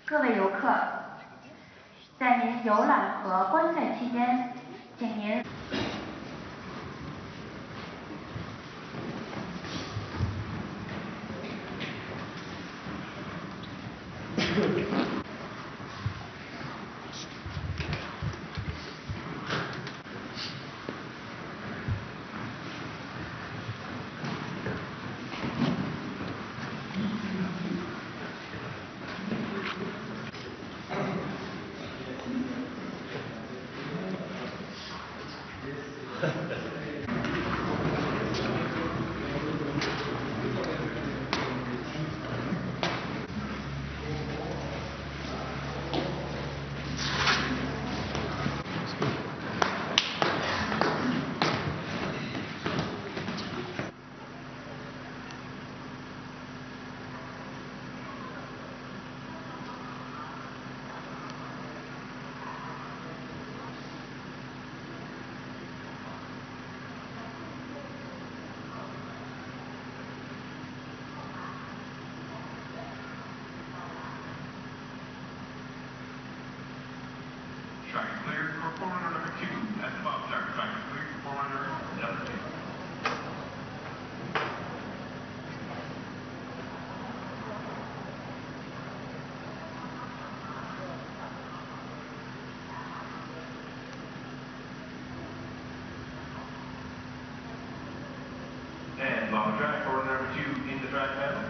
各位游客，在您游览和观赛期间，请您Track is cleared for forerunner number 2 at the Bobsleigh. Track is cleared for forerunner number 2. And Bob track, forerunner number 2 in the track panel.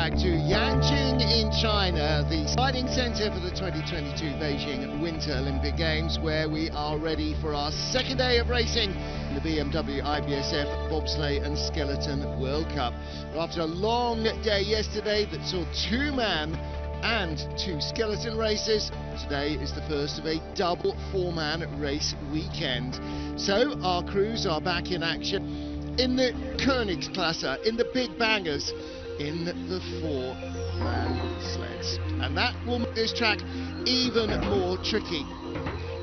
back to Yanqing in China, the sliding centre for the 2022 Beijing Winter Olympic Games, where we are ready for our second day of racing in the BMW IBSF Bobsleigh and Skeleton World Cup. After a long day yesterday that saw 2-man and 2 skeleton races, today is the first of a double 4-man race weekend. So our crews are back in action in the Königsklasse, in the big bangers, in the 4-man sleds. And that will make this track even more tricky.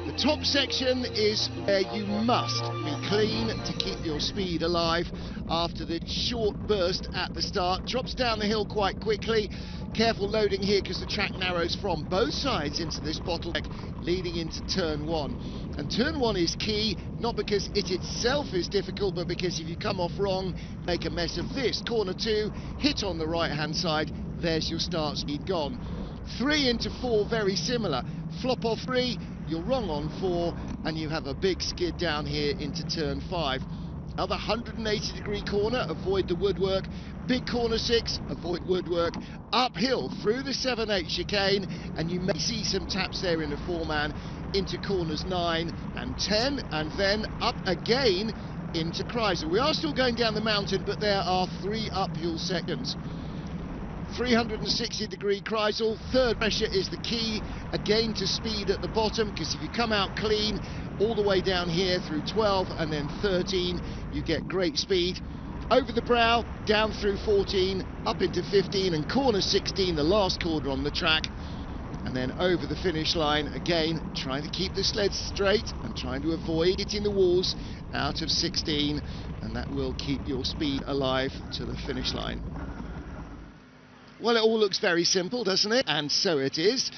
The top section is where you must be clean to keep your speed alive after the short burst at the start. Drops down the hill quite quickly. Careful loading here because the track narrows from both sides into this bottleneck leading into turn 1. And turn 1 is key, not because it itself is difficult, but because if you come off wrong, make a mess of this. Corner 2, hit on the right-hand side, there's your start speed gone. 3 into 4, very similar. Flop off 3, you're wrong on 4, and you have a big skid down here into turn 5. Other 180-degree corner, avoid the woodwork. Big corner 6, avoid woodwork. Uphill through the 7-8 chicane, and you may see some taps there in the 4-man into corners 9 and 10, and then up again into Kreisel. We are still going down the mountain, but there are 3 uphill sections. 360-degree Kreisel, third pressure is the key, again to speed at the bottom, because if you come out clean all the way down here through 12 and then 13, you get great speed. Over the brow, down through 14, up into 15, and corner 16, the last corner on the track. And then over the finish line, again, trying to keep the sleds straight and trying to avoid hitting the walls out of 16, and that will keep your speed alive to the finish line. Well, it all looks very simple, doesn't it? And so it is.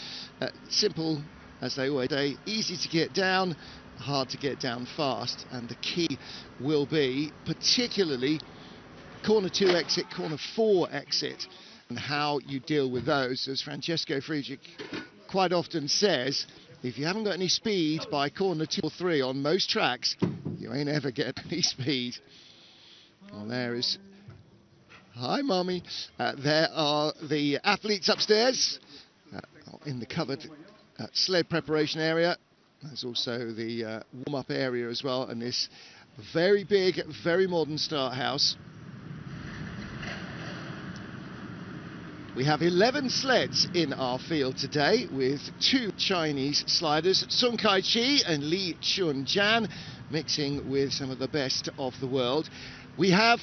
Simple, as they always say, easy to get down, hard to get down fast. And the key will be particularly corner 2 exit, corner 4 exit, and how you deal with those. As Francesco Friedrich quite often says, if you haven't got any speed by corner 2 or 3 on most tracks, you ain't ever get any speed. Well, there is... Hi, Mummy. There are the athletes upstairs in the covered sled preparation area. There's also the warm-up area as well, and this very big, very modern start house. We have 11 sleds in our field today with 2 Chinese sliders, Sun Kai-chi and Li Chun-jan, mixing with some of the best of the world. We have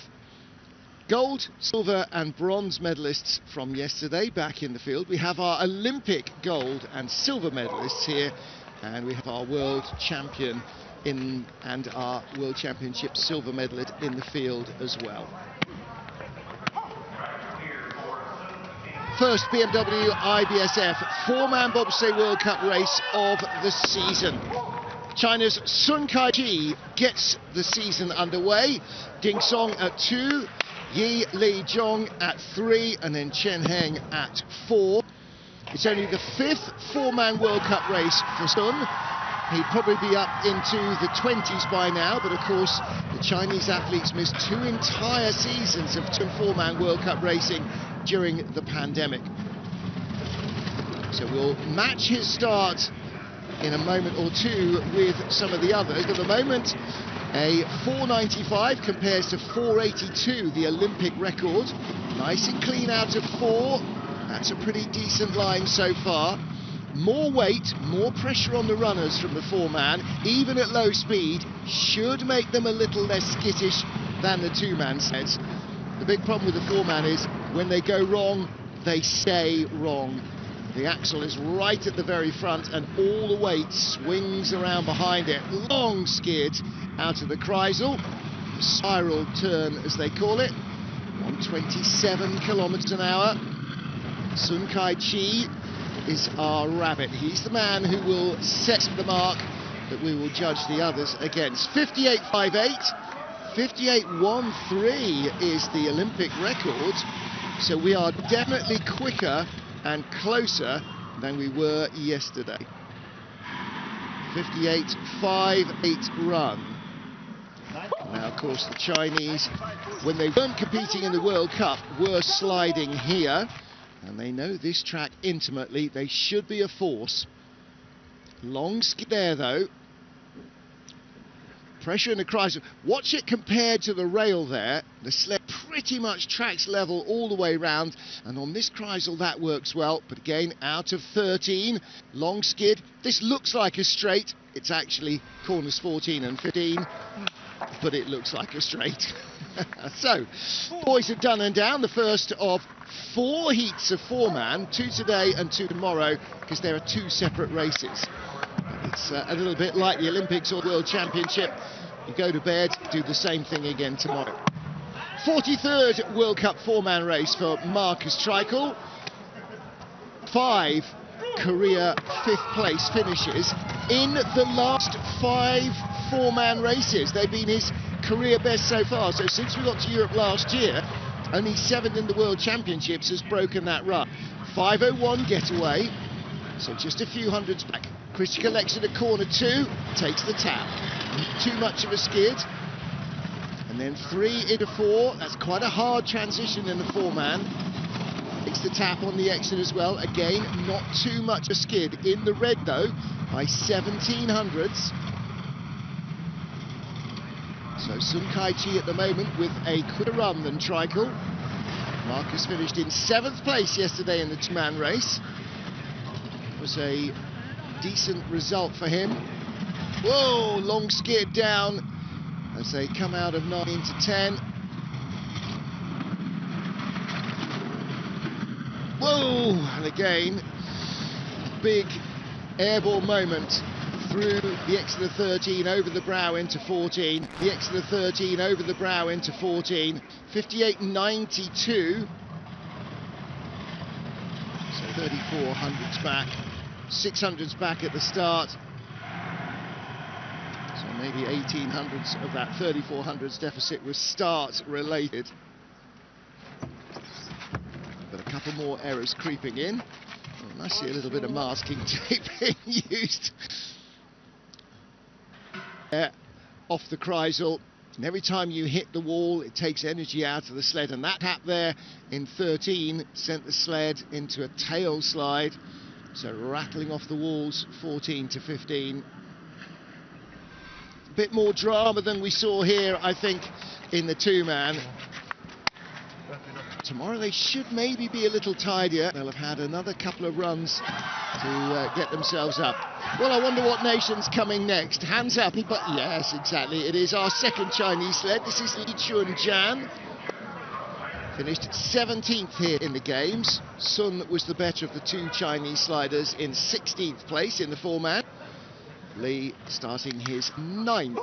gold, silver and bronze medalists from yesterday back in the field. We have our Olympic gold and silver medalists here, and we have our world champion and our world championship silver medalist in the field as well. First BMW IBSF 4-man bobsleigh World Cup race of the season. China's Sun Kai-chi gets the season underway. Ding Song at 2. Yi Li Zhong at 3, and then Chen Heng at 4. It's only the 5th 4-man World Cup race for Sun. He'd probably be up into the 20s by now, but of course the Chinese athletes missed 2 entire seasons of 2 and 4-man World Cup racing during the pandemic. So we'll match his start in a moment or 2 with some of the others. At the moment, a 4.95 compares to 4.82, the Olympic record. Nice and clean out of 4. That's a pretty decent line so far. More weight, more pressure on the runners from the 4-man, even at low speed, should make them a little less skittish than the 2-man sleds. The big problem with the 4-man is when they go wrong, they stay wrong. The axle is right at the very front and all the weight swings around behind it. Long skid out of the Kreisel, the spiral turn as they call it, 127 kilometers an hour. Sun Kai-chi is our rabbit. He's the man who will set the mark that we will judge the others against. 58.58, 58.13 is the Olympic record, so we are definitely quicker and closer than we were yesterday. 58.58 run. Now, of course, the Chinese, when they weren't competing in the World Cup, were sliding here. And they know this track intimately. They should be a force. Long skid there, though. Pressure in the Kreisel. Watch it compared to the rail there. The sled pretty much tracks level all the way round. And on this Kreisel, that works well. But again, out of 13. Long skid. This looks like a straight. It's actually corners 14 and 15. But it looks like a straight. So, boys are done and down. The first of 4 heats of 4-man, 2 today and 2 tomorrow, because there are 2 separate races. It's a little bit like the Olympics or World Championship. You go to bed, do the same thing again tomorrow. 43rd World Cup 4-man race for Marcus Treichel. 5 career 5th place finishes in the last 5 4-man races. They've been his career best so far. So since we got to Europe last year, only 7th in the World Championships has broken that run. 5:01 getaway, so just a few hundreds back. Christian collects at corner 2, takes the tap. Too much of a skid. And then 3 into 4. That's quite a hard transition in the 4-man. Takes the tap on the exit as well. Again, not too much a skid. In the red, though, by 1700ths. So Sun Kai-chi at the moment with a quicker run than Treichel. Marcus finished in 7th place yesterday in the 2-man race. It was a decent result for him. Whoa, long skid down as they come out of 9 into 10. Whoa, and again, big airball moment through the exit of 13, over the brow into 14. The exit of 13, over the brow into 14. 58.92. So 34 hundredths back. 600s back at the start. So maybe 1800s of that 3400s deficit was start related. But a couple more errors creeping in. Oh, I see a little bit of masking tape being used. Off the Kreisel, and every time you hit the wall it takes energy out of the sled, and that tap there in 13 sent the sled into a tail slide, so rattling off the walls 14 to 15. A bit more drama than we saw here, I think, in the 2-man. Tomorrow they should maybe be a little tidier. They'll have had another couple of runs to get themselves up. Well, I wonder what nation's coming next. Hands up, but yes, exactly. It is our second Chinese sled. This is Li Chun-jan. Finished 17th here in the games. Sun was the better of the 2 Chinese sliders in 16th place in the 4-man. Li starting his 9th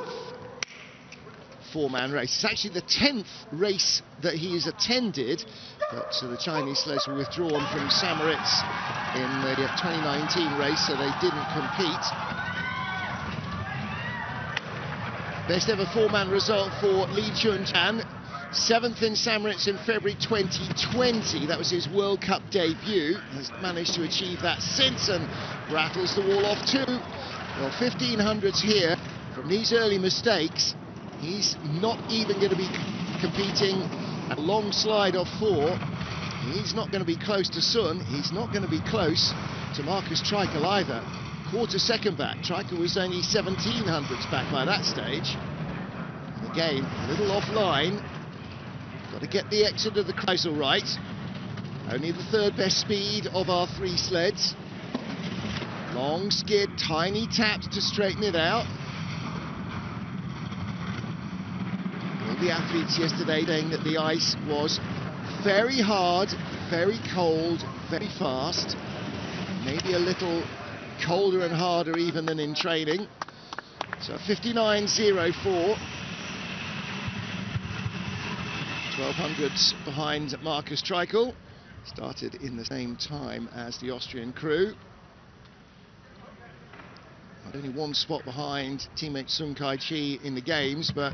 4-man race. It's actually the 10th race that he has attended, but the Chinese sleds were withdrawn from Samaritz in the 2019 race, so they didn't compete. Best ever 4-man result for Li Chun-jan. 7th in Samaritz in February 2020. That was his World Cup debut. Has managed to achieve that since and rattles the wall off too. Well, 1500s here from these early mistakes. He's not even going to be competing at a long slide of 4. He's not going to be close to Sun. He's not going to be close to Marcus Treichel either. Quarter second back. Treichel was only 1700ths back by that stage. And again, a little offline. Got to get the exit of the Kreisel right. Only the 3rd best speed of our 3 sleds. Long skid, tiny taps to straighten it out. The athletes yesterday saying that the ice was very hard, very cold, very fast, maybe a little colder and harder even than in training. So 59.04, 1200ths behind Marcus Treichel, started in the same time as the Austrian crew. Only 1 spot behind teammate Sun Kai-chi in the games, but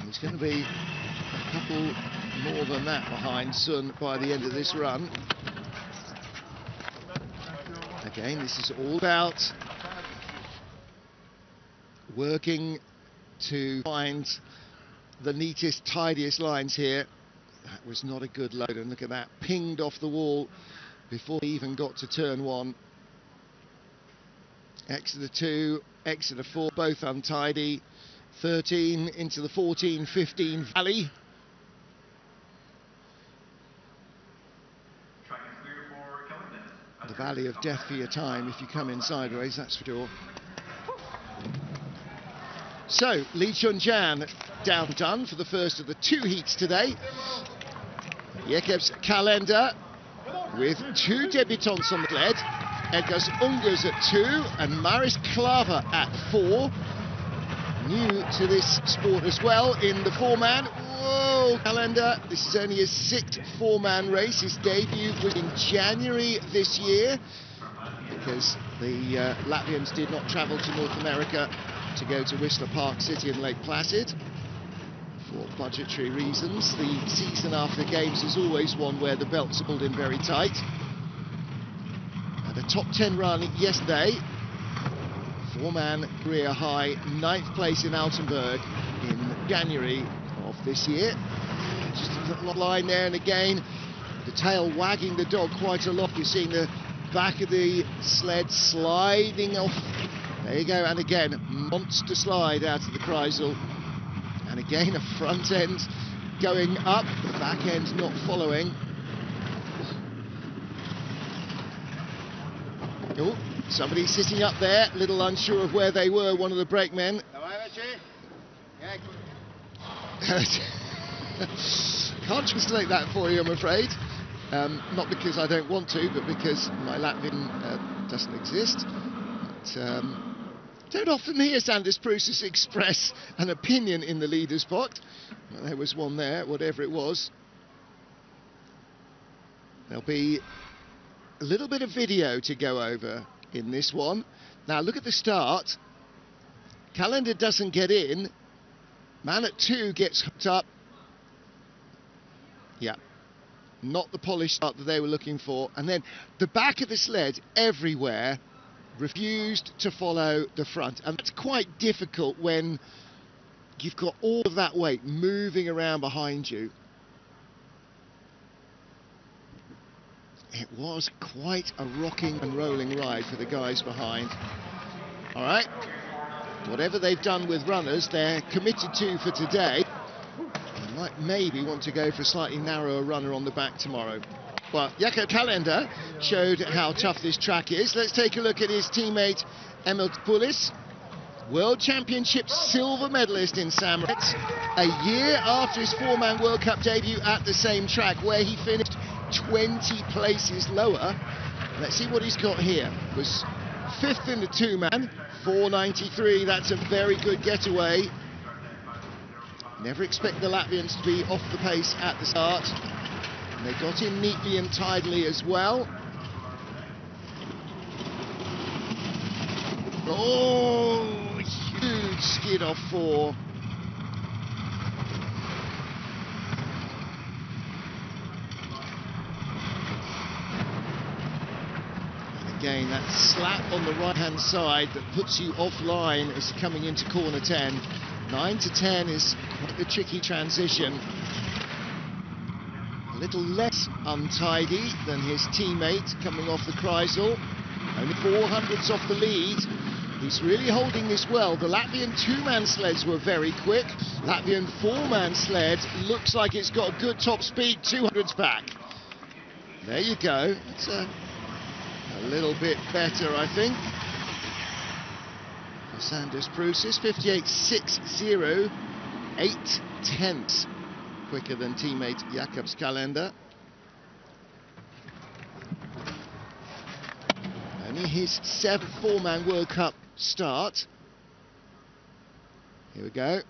he's going to be a couple more than that behind Sun by the end of this run. Again, this is all about working to find the neatest, tidiest lines here. That was not a good load, and look at that, pinged off the wall before he even got to turn 1. Exeter 2, Exeter 4, both untidy. 13 into the 14-15 valley. The valley of death for your time if you come in sideways, that's for sure. So, Lee Chun-jan done for the first of the 2 heats today. Jakob's calendar with 2 debutants on the sled. Edgar's Ungers at 2 and Maris Klaver at 4. New to this sport as well in the 4-man. Whoa, calendar. This is only his 6th 4-man race. His debut was in January this year because the Latvians did not travel to North America to go to Whistler Park City and Lake Placid for budgetary reasons. The season after the games is always one where the belts are pulled in very tight. And a top 10 run yesterday. 4-man career high, 9th place in Altenburg in January of this year. Just a little line there, and again, the tail wagging the dog quite a lot. You're seeing the back of the sled sliding off. There you go, and again, monster slide out of the Kreisel. And again, a front end going up, the back end not following. Oh, somebody sitting up there, a little unsure of where they were, one of the brakemen. Can't translate that for you, I'm afraid. Not because I don't want to, but because my Latvian doesn't exist. But, don't often hear Sanders Prusis express an opinion in the leader's pot. Well, there was one there, whatever it was. There'll be a little bit of video to go over in this one. Now look at the start. Calendar doesn't get in. Man at 2 gets hooked up. Yeah, not the polished start that they were looking for. And then the back of the sled everywhere refused to follow the front. And that's quite difficult when you've got all of that weight moving around behind you. It was quite a rocking and rolling ride for the guys behind. All right, whatever they've done with runners, they're committed to for today. They might maybe want to go for a slightly narrower runner on the back tomorrow. Well, Jakob Kalender showed how tough this track is. Let's take a look at his teammate Emil Poulis, World Championship silver medalist in Samoritz, a year after his 4-man World Cup debut at the same track, where he finished 20 places lower. Let's see what he's got here. Was 5th in the 2-man, 4.93. That's a very good getaway. Never expect the Latvians to be off the pace at the start. And they got in neatly and tidily as well. Oh, huge skid off 4. Again, that slap on the right-hand side that puts you offline as coming into corner 10. 9 to 10 is quite the tricky transition. A little less untidy than his teammate coming off the Kreisel. Only 400ths off the lead. He's really holding this well. The Latvian 2-man sleds were very quick. Latvian 4-man sled looks like it's got a good top speed, 200s back. There you go. It's a little bit better, I think, for Sanders Prusis. 58.60, 8/10 quicker than teammate Jakob's Kalender. Only his 7th 4-man World Cup start. Here we go.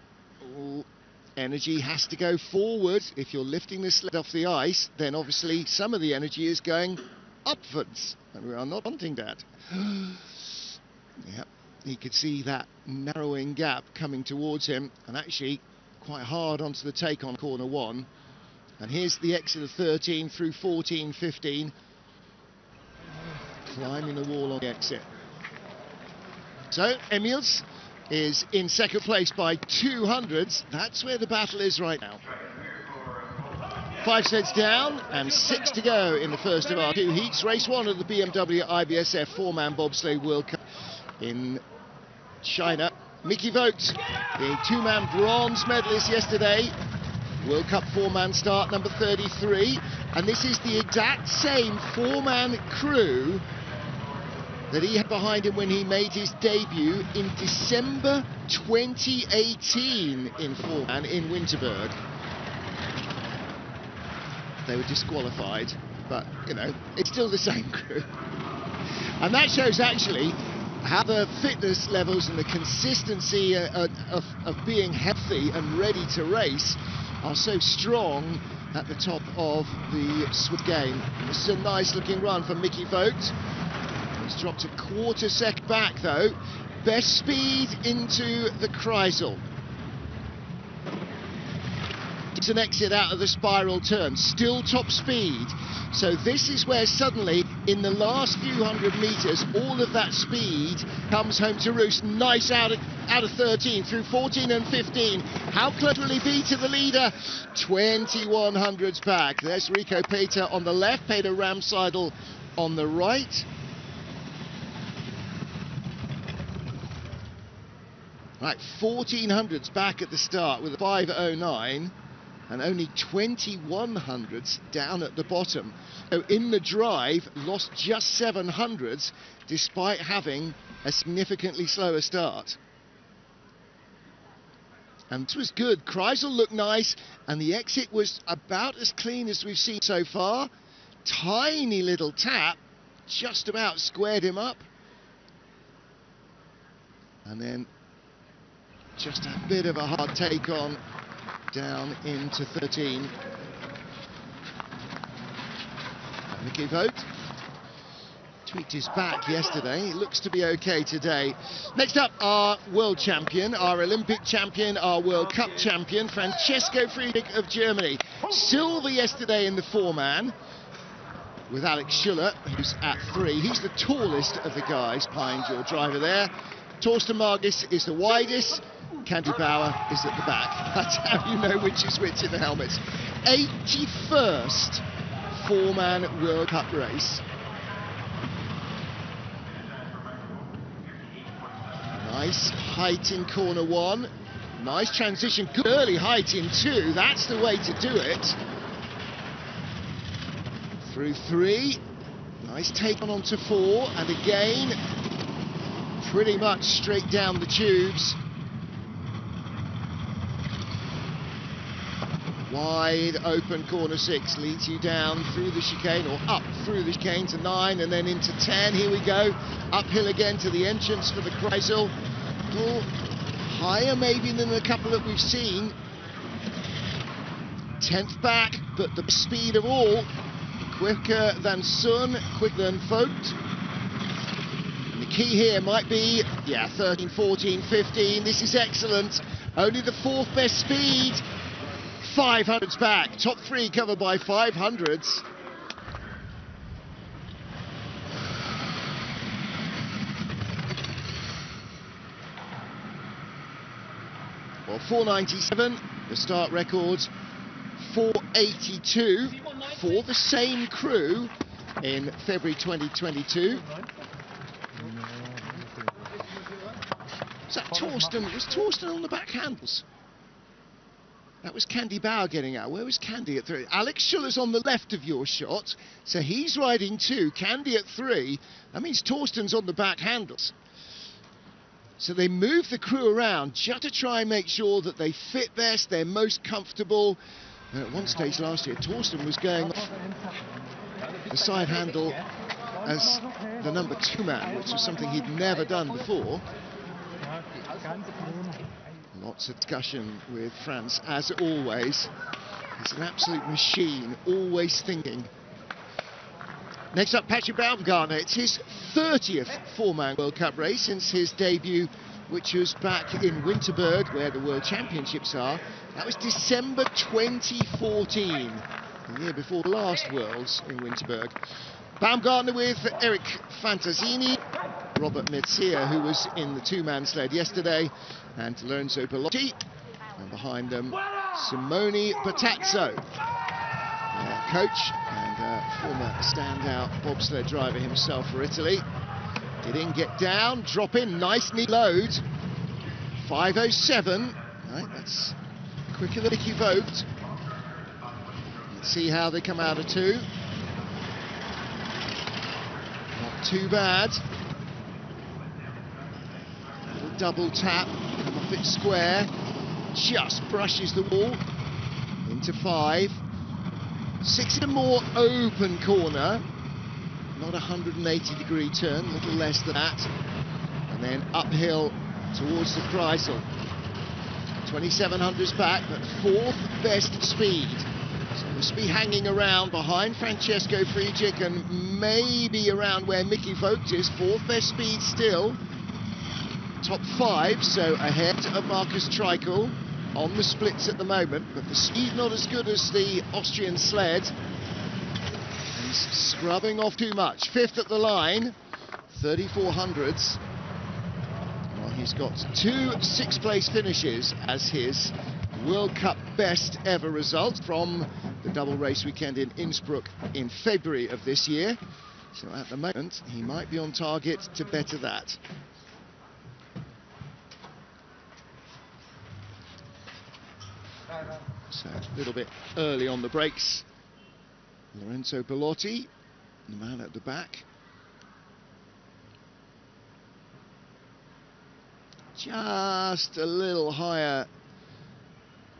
Ooh, energy has to go forward. If you're lifting the sled off the ice, then obviously some of the energy is going upwards, and we are not wanting that. Yep, he could see that narrowing gap coming towards him, and actually quite hard onto the take on corner 1. And here's the exit of 13 through 14, 15, climbing the wall on the exit. So Emils is in second place by 200s. That's where the battle is right now. 5 sets down and 6 to go in the first of our 2 heats. Race 1 of the BMW IBSF 4-man bobsleigh World Cup in China. Mickey Vogt, the 2-man bronze medalist yesterday. World Cup 4-man start number 33. And this is the exact same 4-man crew that he had behind him when he made his debut in December 2018 in 4-man in Winterberg. They were disqualified, but, you know, it's still the same crew. And that shows actually how the fitness levels and the consistency of being healthy and ready to race are so strong at the top of the Swiss game. This is a nice looking run for Mickey Vogt. He's dropped a quarter second back though. Best speed into the Kreisel. It's an exit out of the spiral turn, still top speed. So this is where suddenly, in the last few hundred metres, all of that speed comes home to roost. Nice out of 13, through 14 and 15. How close will he be to the leader? 2100s back. There's Rico Peter on the left, Peter Ramseidel on the right. Right, 1400s back at the start with a 5:09. And only 2100s down at the bottom. So in the drive, lost just 700s, despite having a significantly slower start. And this was good. Kreisel looked nice, and the exit was about as clean as we've seen so far. Tiny little tap, just about squared him up. And then just a bit of a hard take on down into 13. Mickey Vogt tweaked his back yesterday. He looks to be okay today. Next up, our world champion, our Olympic champion, our World Cup champion, Francesco Friedrich of Germany. Silver yesterday in the 4-man with Alex Schuller, who's at 3. He's the tallest of the guys behind your driver there. Torsten Margis is the widest. Candy Bauer is at the back. That's how you know which is which in the helmets. 81st 4-man World Cup race. Nice height in corner 1. Nice transition. Good early height in 2. That's the way to do it. Through 3. Nice take on onto 4. And again, pretty much straight down the tubes. Wide open corner 6 leads you down through the chicane, or up through the chicane to 9 and then into 10. Here we go, uphill again to the entrance for the Kreisel. A little higher maybe than the couple that we've seen. 10th back, but the speed of all, quicker than Sun, quicker than Vogt. And the key here might be, yeah, 13, 14, 15. This is excellent. Only the 4th best speed. 500s back, top 3 covered by 500s. Well, 497, the start records 482 for the same crew in February 2022. Is that Torsten? Was Torsten on the back handles? That was Candy Bauer getting out. Where was Candy at 3? Alex Schuller's on the left of your shot, so he's riding 2. Candy at 3. That means Torsten's on the back handles. So they move the crew around just to try and make sure that they fit best, they're most comfortable. And at one stage last year, Torsten was going off the side handle as the number 2 man, which was something he'd never done before. Lots of discussion with Franz, as always. He's an absolute machine, always thinking. Next up, Patrick Baumgartner. It's his 30th 4-man World Cup race since his debut, which was back in Winterberg, where the World Championships are. That was December 2014, the year before the last Worlds in Winterberg. Baumgartner with Eric Fantasini. Robert Metzia, who was in the two-man sled yesterday, and Lorenzo Bellotti. And behind them, Simone Patazzo, coach and former standout bobsled driver himself for Italy. Didn't get down, drop in, nice neat load. 5:07, right, that's quicker than Mickey Vogt. Let's see how they come out of two. Not too bad. Little double tap, come off it square, just brushes the wall into 5. 6 in a more open corner, not a 180-degree turn, a little less than that, and then uphill towards the Kreisel. 2700's back, but 4th best speed. So must be hanging around behind Francesco Friedrich and maybe around where Mickey Vogt is. 4th best speed still. Top 5, so ahead of Marcus Treichel on the splits at the moment, but the speed not as good as the Austrian sled. He's scrubbing off too much. 5th at the line, 3400s. Well, he's got 2 6th place finishes as his World Cup best ever result from the double race weekend in Innsbruck in February of this year. So at the moment, he might be on target to better that. So a little bit early on the brakes. Lorenzo Bellotti, the man at the back. Just a little higher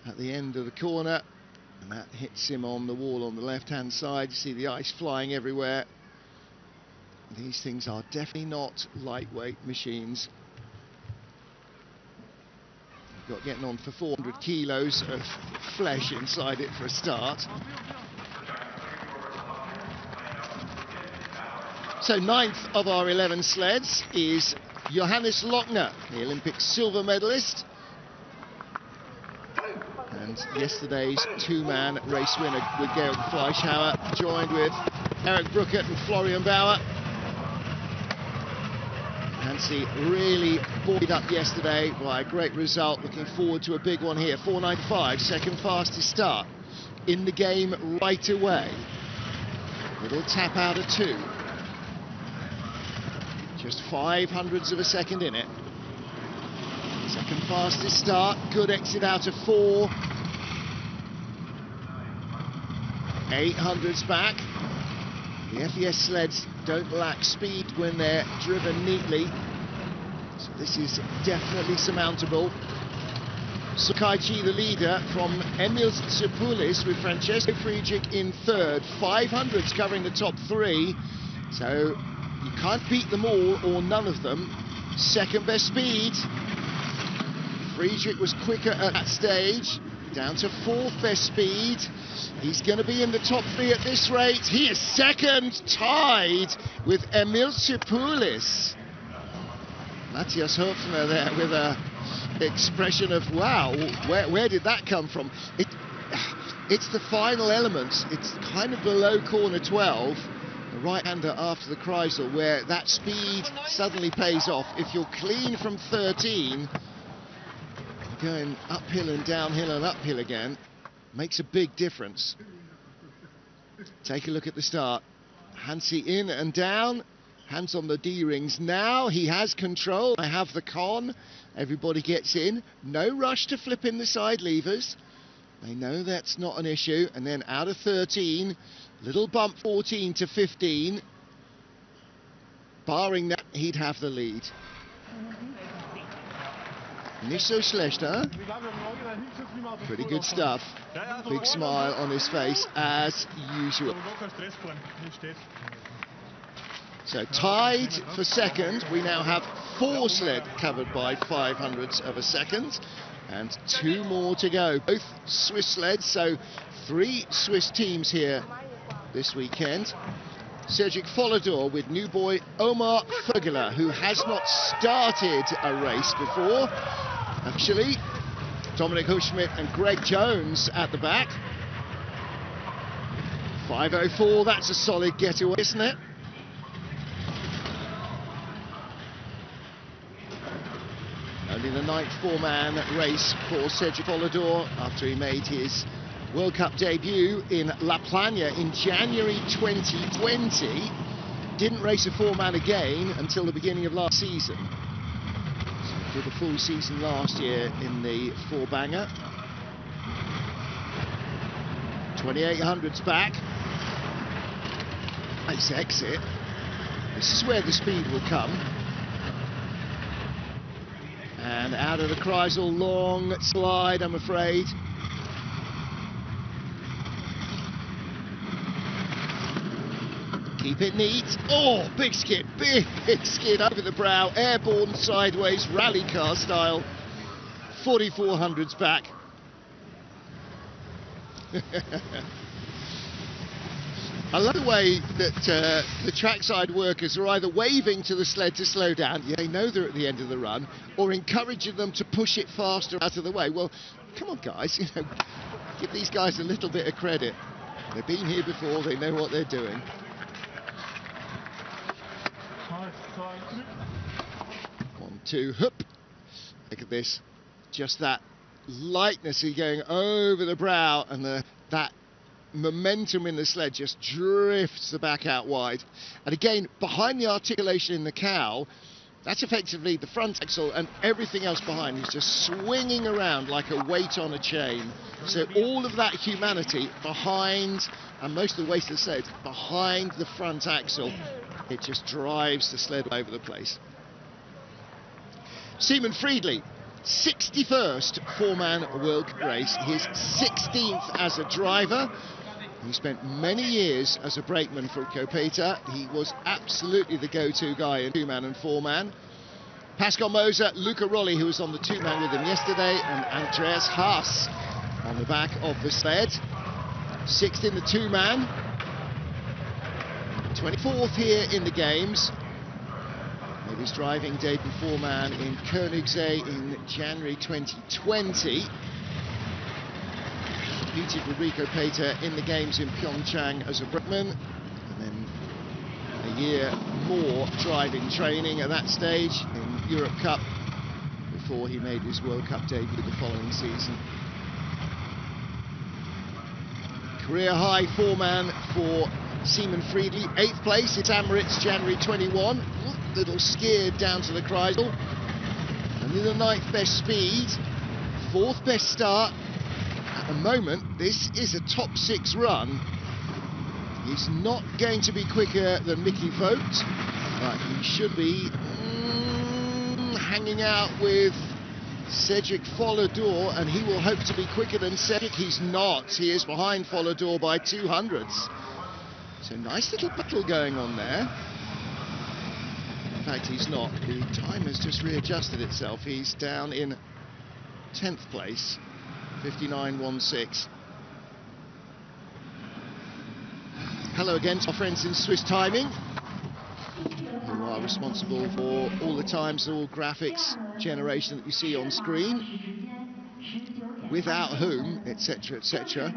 at the end of the corner, and that hits him on the wall on the left-hand side. You see the ice flying everywhere. These things are definitely not lightweight machines. Got getting on for 400 kilos of flesh inside it for a start. So 9th of our 11 sleds is Johannes Lochner, the Olympic silver medalist. And yesterday's two-man race winner with Georg Fleischhauer, joined with Eric Bruckert and Florian Bauer. Nancy really buoyed up yesterday by a great result. Looking forward to a big one here. 4:95, second fastest start in the game right away. Little tap out of 2. Just 0.05 of a second in it. Second fastest start. Good exit out of 4. 800's back. The FES sleds don't lack speed when they're driven neatly, so this is definitely surmountable. Sukaichi, the leader, from Emil Tsipoulis with Francesco Friedrich in 3rd. 500's covering the top 3, so you can't beat them all or none of them. Second best speed. Friedrich was quicker at that stage, down to 4th best speed. He's going to be in the top 3 at this rate. He is second, tied with Emil Tsipoulis. Matthias Höfner there with a expression of wow, where did that come from? It's the final elements. It's kind of below corner 12, the right-hander after the Kreisel, where that speed suddenly pays off. If you're clean from 13, going uphill and downhill and uphill again, makes a big difference. Take a look at the start. Hansi in and down, hands on the D-rings now. He has control. I have the con. Everybody gets in. No rush to flip in the side levers. They know that's not an issue. And then out of 13, little bump 14 to 15. Barring that, he'd have the lead. Nicht so schlecht, huh? Pretty good stuff. Big smile on his face as usual. So tied for second. We now have 4 sled covered by 0.05 of a second, and 2 more to go. Both Swiss sleds, so 3 Swiss teams here this weekend. Sergic Follador with new boy Omar Fögler, who has not started a race before. Actually, Dominic Huschmidt and Greg Jones at the back. 5:04, that's a solid getaway, isn't it? ninth four-man race for Cedric Follador after he made his World Cup debut in La Plana in January 2020. Didn't race a four-man again until the beginning of last season. So did a full season last year in the four-banger. 2800's back. Nice exit. This is where the speed will come. And out of the Kreisel, long slide, I'm afraid. Keep it neat. Oh, big skid over the brow, airborne sideways, rally car style. 4400's back. I love the way that the trackside workers are either waving to the sled to slow down, yeah, they know they're at the end of the run, or encouraging them to push it faster out of the way. Well, come on guys, you know, give these guys a little bit of credit. They've been here before, they know what they're doing. 1, 2, hoop. Look at this, just that lightness going over the brow, and that momentum in the sled just drifts the back out wide. And again, behind the articulation in the cowl, that's effectively the front axle, and everything else behind is just swinging around like a weight on a chain. So all of that humanity behind, and most of the weight of the sled behind the front axle, it just drives the sled all over the place. Friedrich, 61st four-man World Cup race, his 16th as a driver. He spent many years as a brakeman for Copeta. He was absolutely the go-to guy in two-man and four-man. Pascal Moser, Luca Rolli, who was on the two-man with him yesterday, and Andreas Haas on the back of the sled. 6th in the two-man. 24th here in the games. Made his driving debut four-man in Koenigsee in January 2020. Competed with Rico Pater in the games in Pyeongchang as a brakeman, and then a year more driving training at that stage in Europe Cup before he made his World Cup debut the following season. Career high four-man for Friedrich, 8th place at Emirates, January 21. Little skid down to the Kreisel, and in the 9th best speed, 4th best start. At the moment, this is a top 6 run. He's not going to be quicker than Mickey Vogt, but he should be hanging out with Cedric Follador, and he will hope to be quicker than Cedric. He's not. He is behind Follador by 200ths. So nice little battle going on there. In fact, he's not. The time has just readjusted itself. He's down in 10th place, 59.16. Hello again to our friends in Swiss Timing, who are responsible for all the times, all graphics generation that you see on screen, without whom, etc., etc.,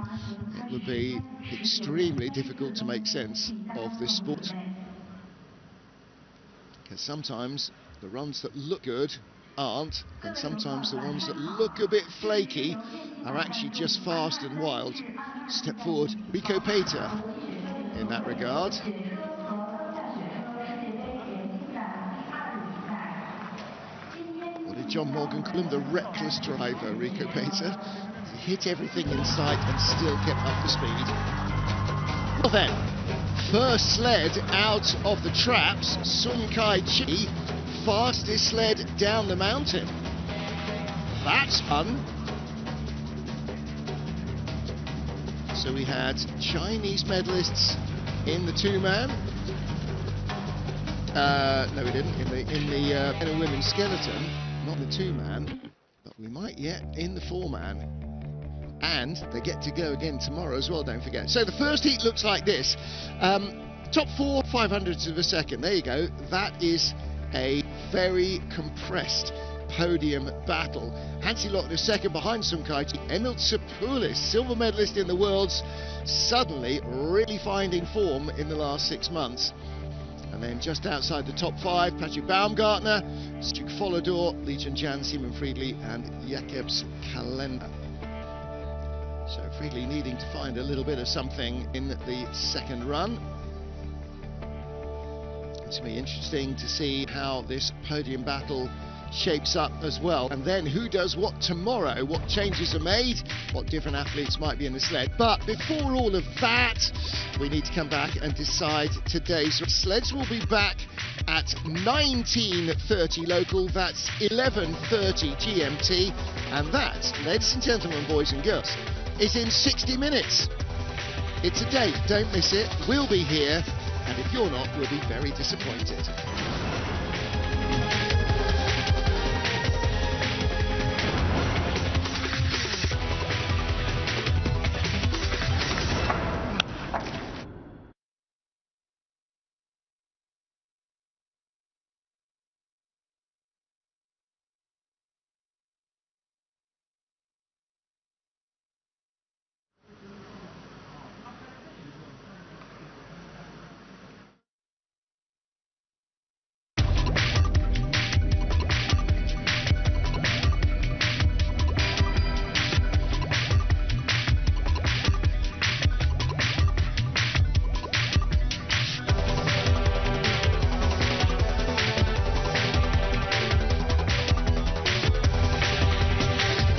it would be extremely difficult to make sense of this sport. Because sometimes the runs that look good aren't, and sometimes the ones that look a bit flaky are actually just fast and wild. Step forward, Rico Pater in that regard. What did John Morgan call him? The reckless driver, Rico Pater. He hit everything in sight and still kept up the speed. Well then, first sled out of the traps, Sun Kai Chi, fastest sled down the mountain. That's fun. So we had Chinese medalists in the two-man. No, we didn't. In the men and women skeleton, not the two-man, but we might yet in the four-man. And they get to go again tomorrow as well, don't forget. So the first heat looks like this. Top 4, 500ths of a second. There you go. That is a very compressed podium battle. Hansi Lochner second behind Sumkaiti. Emil Tsipoulis, silver medalist in the Worlds, suddenly really finding form in the last 6 months. And then just outside the top 5, Patrick Baumgartner, Stu Follador, Legion Jan, Simon Friedrich and Jakobs Kalender. So Friedrich needing to find a little bit of something in the second run. It's going to be interesting to see how this podium battle shapes up as well. And then who does what tomorrow, what changes are made, what different athletes might be in the sled. But before all of that, we need to come back and decide today's sleds. Will be back at 19:30 local, that's 11:30 GMT, and that, ladies and gentlemen, boys and girls, is in 60 minutes. It's a date, don't miss it. We'll be here, and if you're not, we'll be very disappointed.